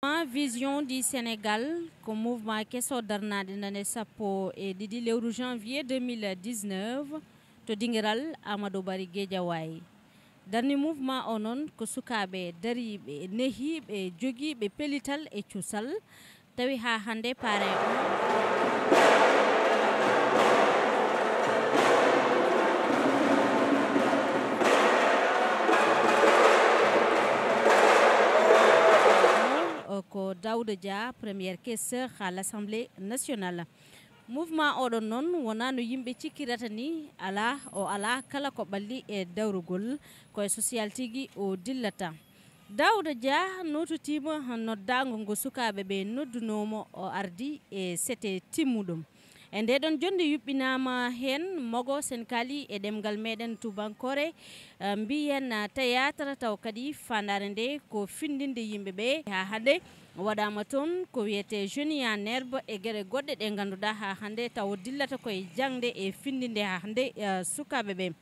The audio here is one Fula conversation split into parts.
Ma vision du Sénégal ko mouvement keso darnade nane sappo e ɗiɗi lewru janvier 2019 to dingiral Amadou Barry Guédiawaye darni mouvement o noon ko sukaɓe dariɓe nehiɓe joguiɓe pellital e cuusal tawi ha hande paare ko Daouda Dia première questeur à l'Assemblée nationale. Mouvement oɗon noon wona no yimɓe cikkirata ni ala kala ko ɓalli e dawrugol koye social tigui o dillata. Daouda Dia nototima noddago ngo sukaɓe ɓe noddunomo o ardi e sete timmuɗum e ndeɗon jonde yuɓɓinama hen mogo sen kaali e ɗemgal meɗen tubankore mbiyen théâtre taw kadi fandare nde ko findinde yimɓeɓe ha hande waɗama toon ko wiyete Jeunes en herbe e gueɗe goɗɗe ɗe ganduɗa ha hande taw dillata koye jangde e findinde ha hande sukaɓeɓe.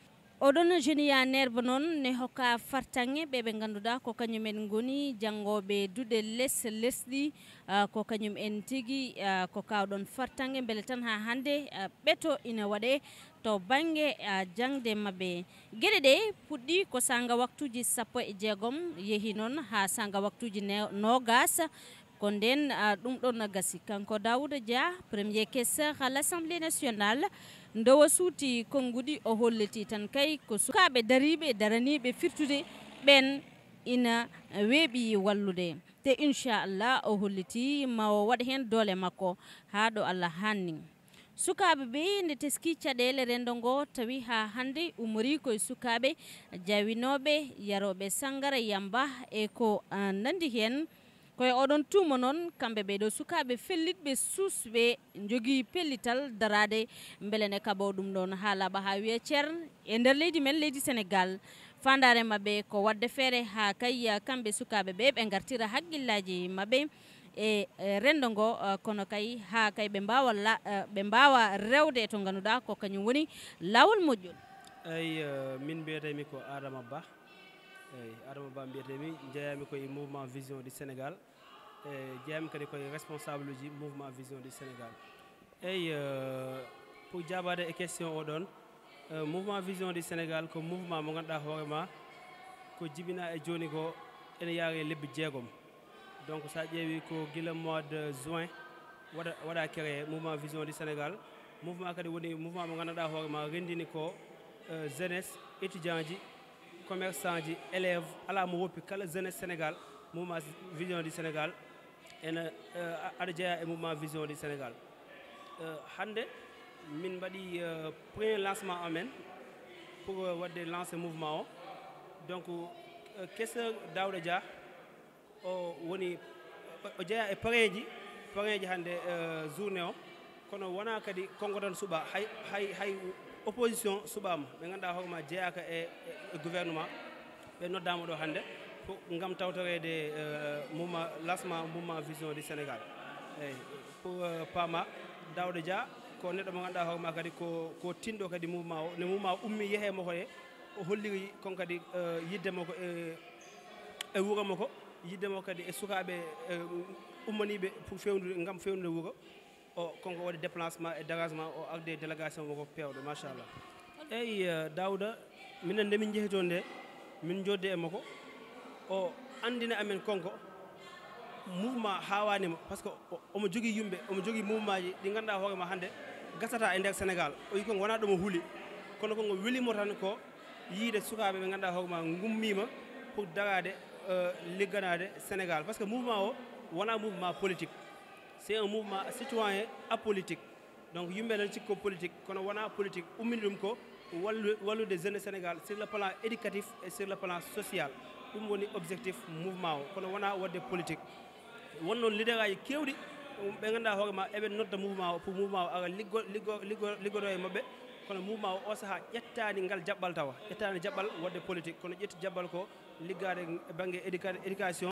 Oɗon Jeunes en herbe noon ne hokka fartange ɓeɓe ganduɗa ko kañumen goni janggoɓe duuɗe lesɗi ko kañum en tigui ko kawɗon fartange beele tan ha hande ɓeeto ina waɗe to banggue jangde mabɓe. Gueɗe ɗe puɗɗi ko sanga waktuji 16 yeehi noon ha sanga waktuji nogas ko nden ɗum ɗon gasi kanko Daouda Dia premier questeur à l'Assemblée nationale ndowa suuti konnguɗi o holliti tan kay ko sukaɓe dariɓe daraniɓe firtude ɓen ina weeɓi wallude te inchallah o holliti ma o waɗa hen doole makko ha ɗo Allah hanni. Sukaɓe ɓe nde teski caɗele rendo ngo tawi ha hande umori koye sukaɓe jawinoɓe yaroɓe sangara yamba e ko nandi hen koye oɗon tuma noon kamɓe ɓeɗo sukaɓe fellitɓe susɓe jogui pellital darade beele ne kaɓo ɗum ɗon ha laaɓa ha wiya ceerno e nder leydi men leydi Sénégal fandare mabɓe ko wadde feere ha kay kamɓe sukaɓe ɓe ɓe gartira haqqillaji mabɓe e rendo ngo kono kay ha kay ɓe mbawa rewde to ganduɗa ko kañum woni lawol moƴƴol. Eyi min mbiyetemi ko Adama Ba eyyi Adama Ba mbiyetemi jeeyami koye mouvement vision du Sénégal e jeeyami kadi koye responsable uji mouvement vision du Sénégal. Eyyi pour jabade e question oɗon mouvement vision du Sénégal ko mouvement mo ganduɗa hoorema ko jibina e joni ko ene yaari lebbi 6 donc sa ƴeewi ko guila mois de juin waɗa créé mouvement vision du Sénégal. Mouvement kadi woni mouvement mo ganduɗa hoorema rendini ko jeunesse étudiant ji commerçant ji élève ala mo woppi kala jeunesse Sénégal mouvement vision du Sénégal ene aɗa jeeya e mouvement vision du Sénégal. Hande min mbaɗi premier lancement amen pour wadde lancer mouvement o donc questeur Daouda Dia o woni o jeeya e parrain ji hande journée o kono wona kadi konko tan suuɓa hay opposition suɓama ɓe ganduɗa hoorema jeeyaka e gouvernement ɓe noddama ɗo hande pour gam tawtorede mouvement lancement mouvement vision du Sénégal. Eyyi pour paama Daouda Dia ko neɗɗo mo ganduɗa hoorema kadi ko tinɗo kadi mouvement o ne mouvement o ummi yeehe mako e o holliri kon kadi yiddemo ko e wuuro makko yiddemo kadi e sukaɓe ummaniɓe pour gam fewnude wuuro o konko waɗi déplacement e dégagement o arde délégation makko pewɗo machallah. Eyyi Daouda minen nde min jeehi toon nde min jodde e makko o andina amen konko mouvement hawanima par ce que omo jogui yumɓe omo jogui mouvement ji ɗi ganduɗa hoorema hande gasata e nder Sénégal o wi konko wona ɗomo huuli kono konko welimo tan ko yiide sukaɓe ɓe ganduɗa hoorema gummima pour darade ligganade Sénégal par ce que mouvement o wona mouvement politique c'est un mouvement citoyen apolitique donc yimɓe nan cikko politique kono wona politique ummini ɗum ko wallude jeune Sénégal sur le plan éducatif et sur le plan social ɗum woni objectif mouvement o kono wona wadde politique. Won noon leader aji kewɗi ɓe ganduɗa hoorema eɓe nodda mouvement o pour mouvement o ara liggoɗo e mabɓe kono mouvement o saaha ƴettani ngal jaɓɓal tawa ƴettani jaɓɓal wadde politique kono ƴetti jaɓɓal ko liggade banggue éducation